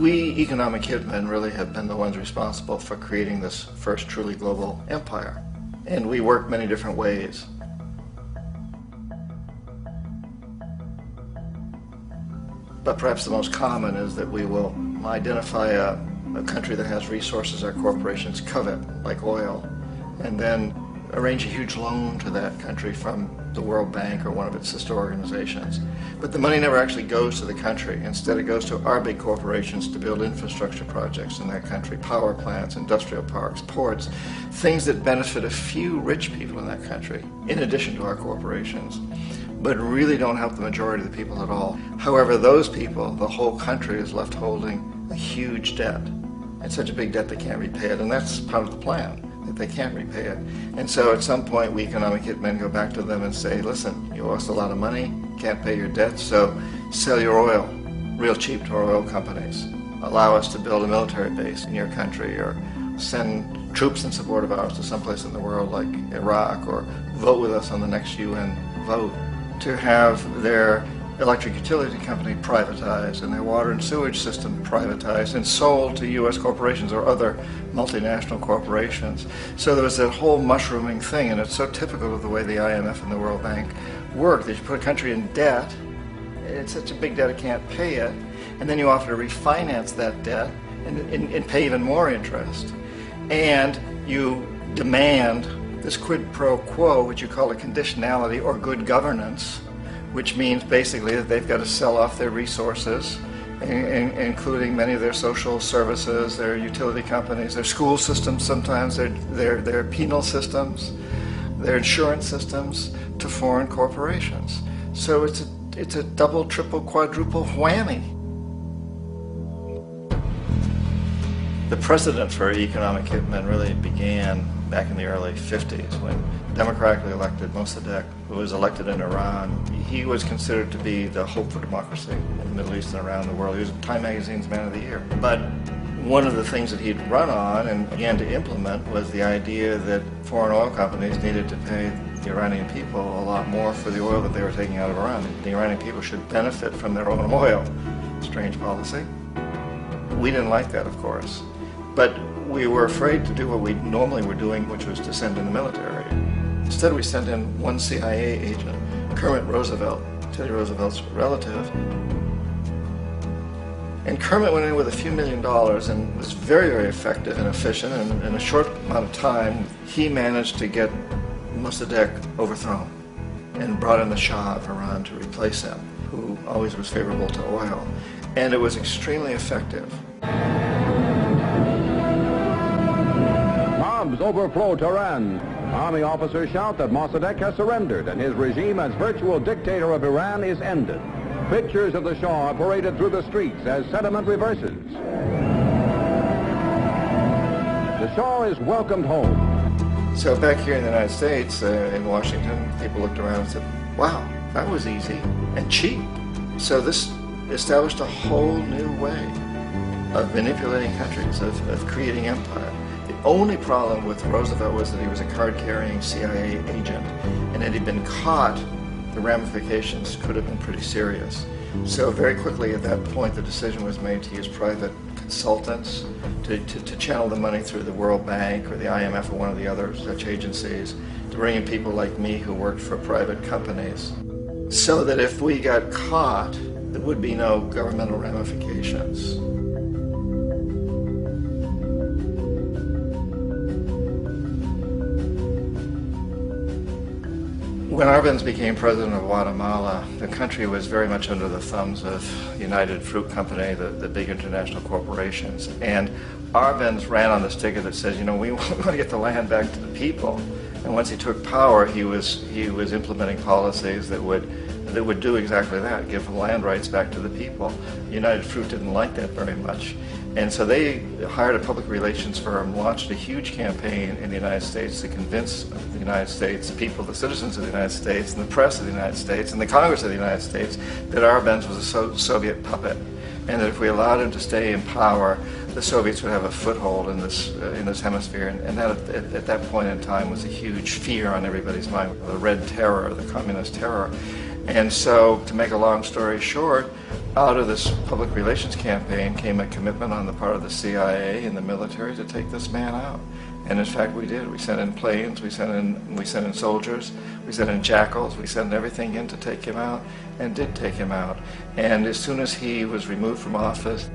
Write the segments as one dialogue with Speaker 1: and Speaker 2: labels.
Speaker 1: We economic hitmen really have been the ones responsible for creating this first truly global empire. And we work many different ways. But perhaps the most common is that we will identify a country that has resources our corporations covet, like oil, and then arrange a huge loan to that country from the World Bank or one of its sister organizations. But the money never actually goes to the country. Instead, it goes to our big corporations to build infrastructure projects in that country, power plants, industrial parks, ports, things that benefit a few rich people in that country, in addition to our corporations, but really don't help the majority of the people at all. However, those people, the whole country is left holding a huge debt. It's such a big debt they can't repay it, and that's part of the plan, that they can't repay it. And so at some point, we economic hitmen go back to them and say, listen, you owe us a lot of money, can't pay your debt, so sell your oil real cheap to our oil companies. Allow us to build a military base in your country, or send troops in support of ours to someplace in the world like Iraq, or vote with us on the next UN vote. To have their electric utility company privatized and their water and sewage system privatized and sold to U.S. corporations or other multinational corporations. So there was that whole mushrooming thing, and it's so typical of the way the IMF and the World Bank work, that you put a country in debt, it's such a big debt it can't pay it, and then you offer to refinance that debt and pay even more interest. And you demand this quid pro quo, which you call a conditionality or good governance, which means basically that they've got to sell off their resources, including many of their social services, their utility companies, their school systems sometimes, their penal systems, their insurance systems, to foreign corporations. So it's a double, triple, quadruple whammy. The precedent for economic hitmen really began back in the early 50s when democratically elected Mossadegh, who was elected in Iran, he was considered to be the hope for democracy in the Middle East and around the world. He was Time Magazine's Man of the Year. But one of the things that he'd run on and began to implement was the idea that foreign oil companies needed to pay the Iranian people a lot more for the oil that they were taking out of Iran. The Iranian people should benefit from their own oil. Strange policy. We didn't like that, of course. But we were afraid to do what we normally were doing, which was to send in the military. Instead, we sent in one CIA agent, Kermit Roosevelt, Teddy Roosevelt's relative. And Kermit went in with a few $1 million and was very, very effective and efficient. And in a short amount of time, he managed to get Mossadegh overthrown and brought in the Shah of Iran to replace him, who always was favorable to oil. And it was extremely effective.
Speaker 2: Bombs overflow Tehran. Army officers shout that Mossadegh has surrendered and his regime as virtual dictator of Iran is ended. Pictures of the Shah are paraded through the streets as sentiment reverses. The Shah is welcomed home.
Speaker 1: So back here in the United States, in Washington, people looked around and said, wow, that was easy and cheap. So this established a whole new way of manipulating countries, of creating empire. The only problem with Roosevelt was that he was a card-carrying CIA agent, and had he been caught, the ramifications could have been pretty serious. So very quickly at that point, the decision was made to use private consultants to channel the money through the World Bank or the IMF or one of the other such agencies, to bring in people like me who worked for private companies, so that if we got caught, there would be no governmental ramifications. When Arbenz became president of Guatemala, the country was very much under the thumbs of United Fruit Company, the big international corporations. And Arbenz ran on this ticket that says, you know, we want to get the land back to the people. And once he took power, he was implementing policies that would do exactly that, give land rights back to the people. United Fruit didn't like that very much. And so they hired a public relations firm, launched a huge campaign in the United States to convince the United States people, the citizens of the United States, and the press of the United States, and the Congress of the United States, that Arbenz was a Soviet puppet, and that if we allowed him to stay in power, the Soviets would have a foothold in this hemisphere. And that at that point in time was a huge fear on everybody's mind, the Red Terror, the Communist Terror. And so, to make a long story short, Out of this public relations campaign came a commitment on the part of the CIA and the military to take this man out. And in fact, we did. We sent in planes, we sent in soldiers, we sent in jackals, we sent everything in to take him out, and did take him out. And as soon as he was removed from office,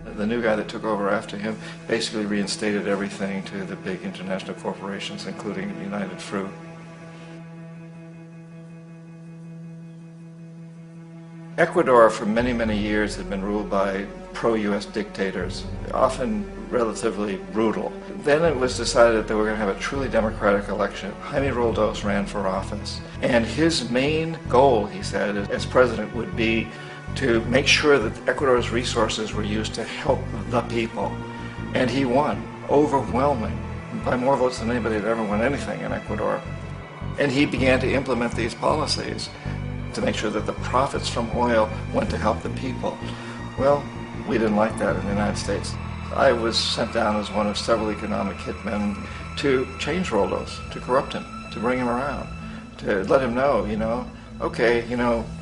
Speaker 1: the new guy that took over after him basically reinstated everything to the big international corporations, including United Fruit. Ecuador for many, many years had been ruled by pro-U.S. dictators, often relatively brutal. Then it was decided that they were going to have a truly democratic election. Jaime Roldos ran for office, and his main goal, he said, as president would be to make sure that Ecuador's resources were used to help the people. And he won, overwhelming, by more votes than anybody had ever won anything in Ecuador. And he began to implement these policies to make sure that the profits from oil went to help the people. Well, we didn't like that in the United States. I was sent down as one of several economic hitmen to change Roldos, to corrupt him, to bring him around, to let him know, okay,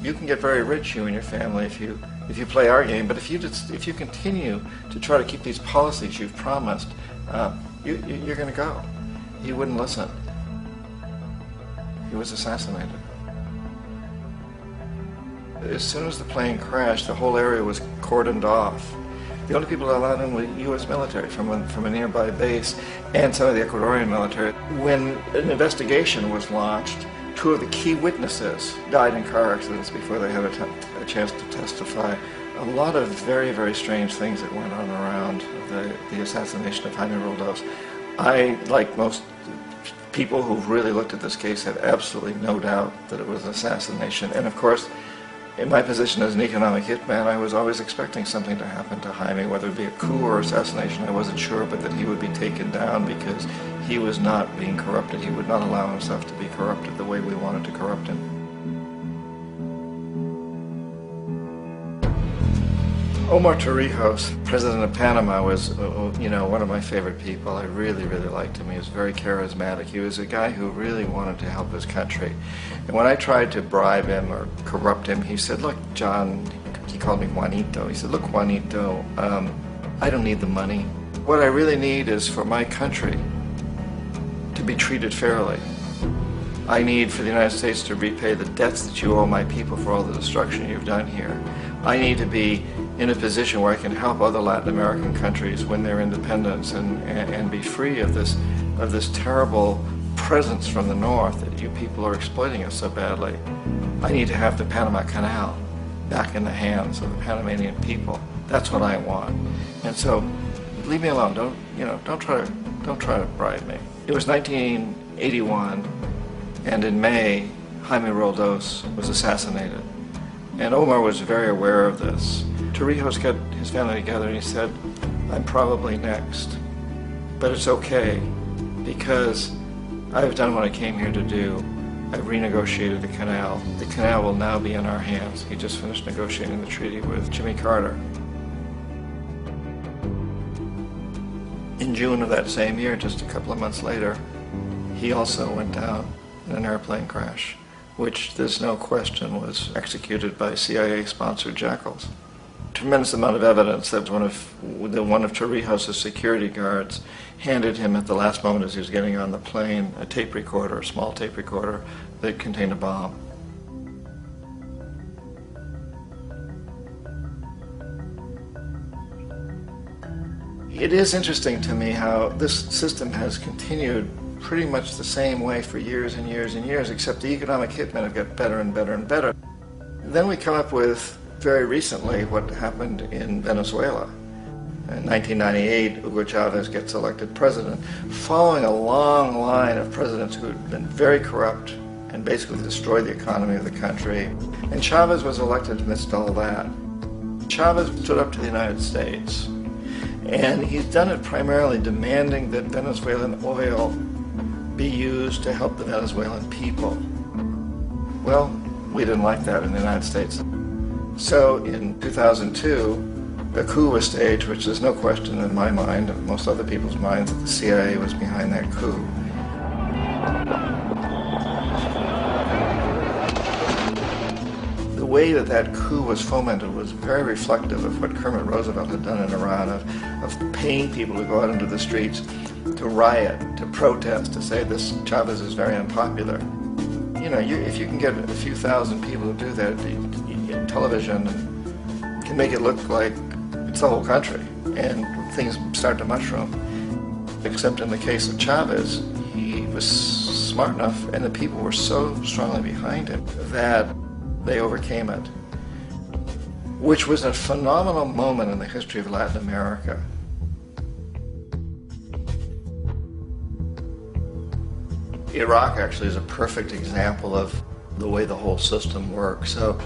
Speaker 1: you can get very rich, you and your family, if you play our game, but if you continue to try to keep these policies you've promised, you're going to go. He wouldn't listen. He was assassinated. As soon as the plane crashed, the whole area was cordoned off. The only people allowed in were U.S. military from a nearby base and some of the Ecuadorian military. When an investigation was launched, two of the key witnesses died in car accidents before they had a chance to testify. A lot of very, very strange things that went on around the assassination of Jaime Roldos. I, like most people who've really looked at this case, had absolutely no doubt that it was an assassination. And of course, in my position as an economic hitman, I was always expecting something to happen to Jaime, whether it be a coup or assassination, I wasn't sure, but that he would be taken down because he was not being corrupted. He would not allow himself to be corrupted the way we wanted to corrupt him. Omar Torrijos, president of Panama, was, one of my favorite people. I really, really liked him. He was very charismatic. He was a guy who really wanted to help his country. And when I tried to bribe him or corrupt him, he said, look, John, he called me Juanito. He said, look, Juanito, I don't need the money. What I really need is for my country to be treated fairly. I need for the United States to repay the debts that you owe my people for all the destruction you've done here. I need to be in a position where I can help other Latin American countries win their independence and be free of this terrible presence from the north that you people are exploiting us so badly. I need to have the Panama Canal back in the hands of the Panamanian people. That's what I want. And so, leave me alone. Don't try to bribe me. It was 1981, and in May, Jaime Roldos was assassinated. And Omar was very aware of this. Torrijos got his family together and he said, I'm probably next, but it's okay because I've done what I came here to do. I've renegotiated the canal. The canal will now be in our hands. He just finished negotiating the treaty with Jimmy Carter. In June of that same year, just a couple of months later, he also went down in an airplane crash, which there's no question was executed by CIA-sponsored jackals. Tremendous amount of evidence that one of Torrijos' security guards handed him at the last moment as he was getting on the plane a tape recorder, a small tape recorder that contained a bomb. It is interesting to me how this system has continued pretty much the same way for years and years and years, except the economic hitmen have got better and better and better. Then we come up with, very recently, what happened in Venezuela. In 1998, Hugo Chavez gets elected president, following a long line of presidents who had been very corrupt and basically destroyed the economy of the country. And Chavez was elected amidst all that. Chavez stood up to the United States, and he's done it primarily demanding that Venezuelan oil be used to help the Venezuelan people. Well, we didn't like that in the United States. So in 2002, a coup was staged, which there's no question in my mind, and most other people's minds, that the CIA was behind that coup. The way that that coup was fomented was very reflective of what Kermit Roosevelt had done in Iran, of paying people to go out into the streets, to riot, to protest, to say this Chavez is very unpopular. You know, if you can get a few thousand people to do that in television, can make it look like it's the whole country, and things start to mushroom. Except in the case of Chavez, he was smart enough, and the people were so strongly behind him that they overcame it, which was a phenomenal moment in the history of Latin America. Iraq actually is a perfect example of the way the whole system works. So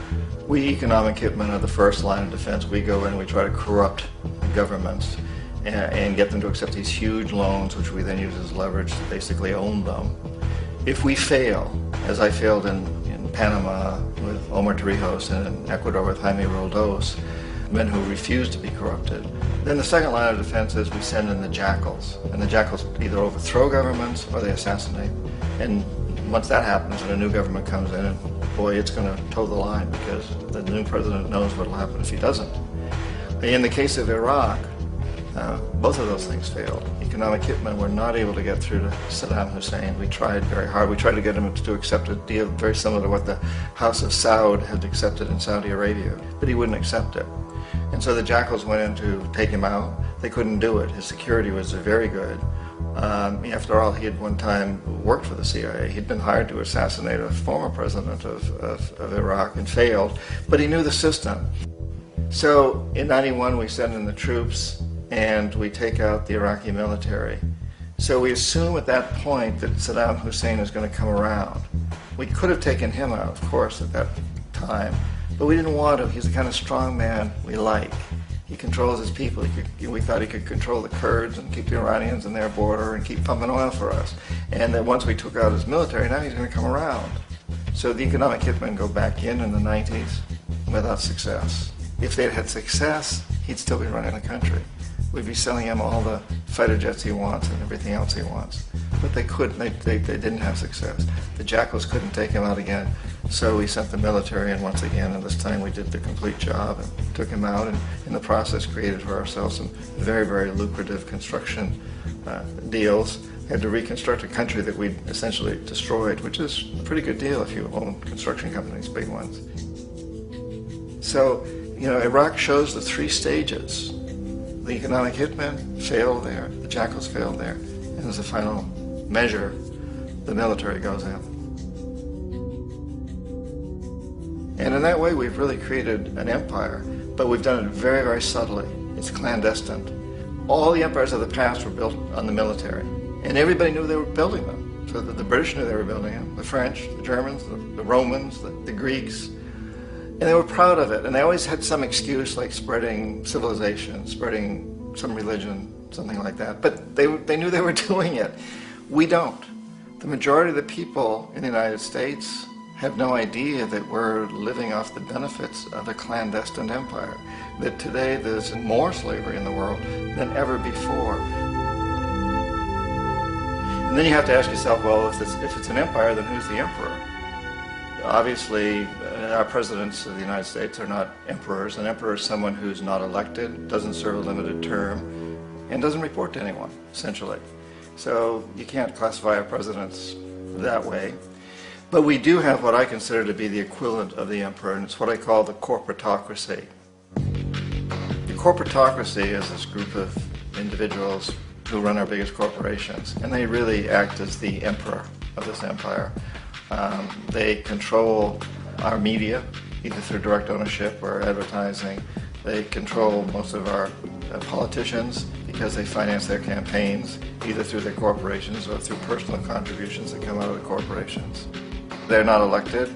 Speaker 1: we economic hitmen are the first line of defense. We go in and we try to corrupt governments and get them to accept these huge loans, which we then use as leverage to basically own them. If we fail, as I failed in Panama with Omar Torrijos and in Ecuador with Jaime Roldos, men who refused to be corrupted, then the second line of defense is we send in the jackals. And the jackals either overthrow governments or they assassinate. And once that happens and a new government comes in, and boy, it's going to toe the line because the new president knows what will happen if he doesn't. In the case of Iraq, both of those things failed. Economic hitmen were not able to get through to Saddam Hussein. We tried very hard. We tried to get him to accept a deal very similar to what the House of Saud had accepted in Saudi Arabia, but he wouldn't accept it. And so the jackals went in to take him out. They couldn't do it. His security was very good. After all, he had one time worked for the CIA. He'd been hired to assassinate a former president of Iraq and failed, but he knew the system. So in '91, we send in the troops and we take out the Iraqi military. So we assume at that point that Saddam Hussein is going to come around. We could have taken him out, of course, at that time, but we didn't want to. He's the kind of strong man we like. He controls his people. We thought he could control the Kurds and keep the Iranians in their border and keep pumping oil for us. And that once we took out his military, now he's going to come around. So the economic hitmen go back in the 90s without success. If they'd had success, he'd still be running the country. We'd be selling him all the fighter jets he wants and everything else he wants. But they couldn't. They didn't have success. The jackals couldn't take him out again. So we sent the military in once again, and this time we did the complete job and took him out, and in the process created for ourselves some very, very lucrative construction deals. We had to reconstruct a country that we'd essentially destroyed, which is a pretty good deal if you own construction companies, big ones. So, you know, Iraq shows the three stages. The economic hitmen failed there, the jackals failed there, and as a final measure, the military goes in. And in that way, we've really created an empire, but we've done it very, very subtly. It's clandestine. All the empires of the past were built on the military, and everybody knew they were building them. So the British knew they were building them, the French, the Germans, the Romans, the Greeks. And they were proud of it, and they always had some excuse like spreading civilization, spreading some religion, something like that. But they knew they were doing it. We don't. The majority of the people in the United States have no idea that we're living off the benefits of a clandestine empire, that today there's more slavery in the world than ever before. And then you have to ask yourself, well, if it's an empire, then who's the emperor? Obviously, our presidents of the United States are not emperors. An emperor is someone who's not elected, doesn't serve a limited term, and doesn't report to anyone, essentially. So you can't classify our presidents that way. But we do have what I consider to be the equivalent of the emperor, and it's what I call the corporatocracy. The corporatocracy is this group of individuals who run our biggest corporations, and they really act as the emperor of this empire. They control our media, either through direct ownership or advertising. They control most of our politicians because they finance their campaigns, either through their corporations or through personal contributions that come out of the corporations. They're not elected,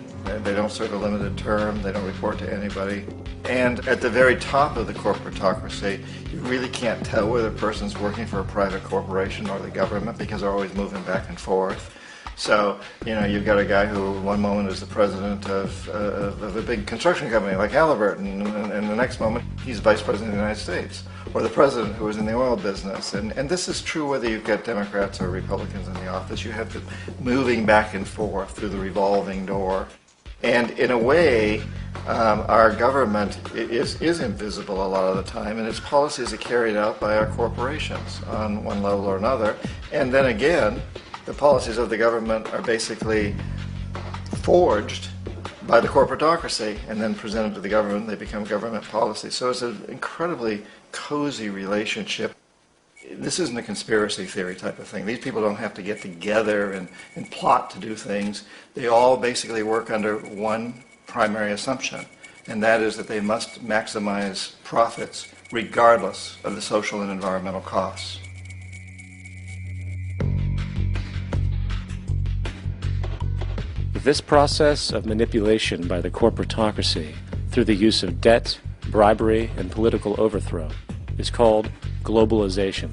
Speaker 1: they don't serve a limited term, they don't report to anybody. And at the very top of the corporatocracy, you really can't tell whether a person's working for a private corporation or the government because they're always moving back and forth. So, you know, you've got a guy who one moment is the president of a big construction company like Halliburton, and the next moment he's vice president of the United States, or the president who is in the oil business. And this is true whether you've got Democrats or Republicans in the office. You have to moving back and forth through the revolving door. And in a way, Our government is invisible a lot of the time, and its policies are carried out by our corporations on one level or another. And then again, the policies of the government are basically forged by the corporatocracy and then presented to the government. They become government policy. So it's an incredibly cozy relationship. This isn't a conspiracy theory type of thing. These people don't have to get together and plot to do things. They all basically work under one primary assumption, and that is that they must maximize profits regardless of the social and environmental costs.
Speaker 3: This process of manipulation by the corporatocracy through the use of debt, bribery, and political overthrow is called globalization.